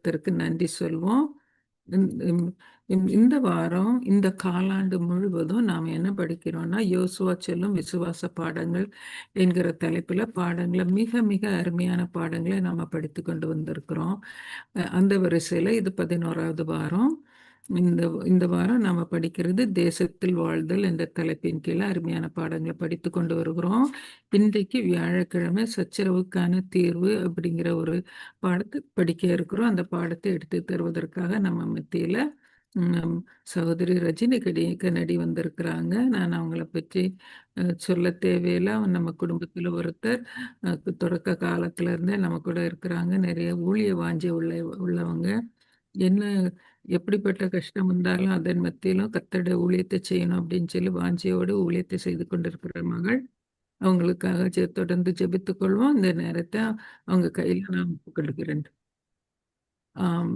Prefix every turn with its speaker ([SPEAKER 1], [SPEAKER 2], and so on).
[SPEAKER 1] கர்த்தருக்கு நன்றி சொல்வோம். இந் இம் இந்த வாரம், இந்த காலாண்டு முழுவதும் நாம் என்ன படிக்கிறோம்னா, யோசுவா சொல்லும் விசுவாச பாடங்கள் என்கிற தலைப்பில பாடங்கள மிக மிக அருமையான பாடங்கள நாம படித்துக் கொண்டு வந்திருக்கிறோம். அந்த வரிசையில இது 11வது வாரம். இந்த இந்த வாரம் நாம படிக்கிறது தேசத்தில் வாழ்தல் என்ற தலைப்பின் கீழ அருமையான பாடங்கள படித்துக் கொண்டு வருகிறோம். இன்றைக்கு வியாழக்கிழமை சச்சரவுக்கான தீர்வு அப்படிங்கிற ஒரு பாடத்த படிக்க இருக்கிறோம். அந்த பாடத்த எடுத்து தருவதற்காக நம்ம மத்தியில ம் சகோதரி ரஜினி கென்னடி வந்திருக்கிறாங்க. நான் அவங்கள பற்றி சொல்ல தேவையில்ல. நம்ம குடும்பத்தில ஒருத்தர். தொடக்க காலத்துல இருந்தே நம்ம கூட இருக்கிறாங்க. நிறைய ஊழிய வாஞ்சை உள்ளவங்க. என்ன எப்படிப்பட்ட கஷ்டம் வந்தாலும் அதன் மத்தியிலும் கர்த்தருடைய ஊழியத்த செய்யணும் அப்படின்னு சொல்லி வாஞ்சையோடு ஊழியத்தை செய்து கொண்டிருக்கிற மகள். அவங்களுக்காக தொடர்ந்து ஜெபித்துக் கொள்வோம். இந்த நேரத்த அவங்க கையில நான் ஒப்புக் கொடுக்கிறேன். ஆம்.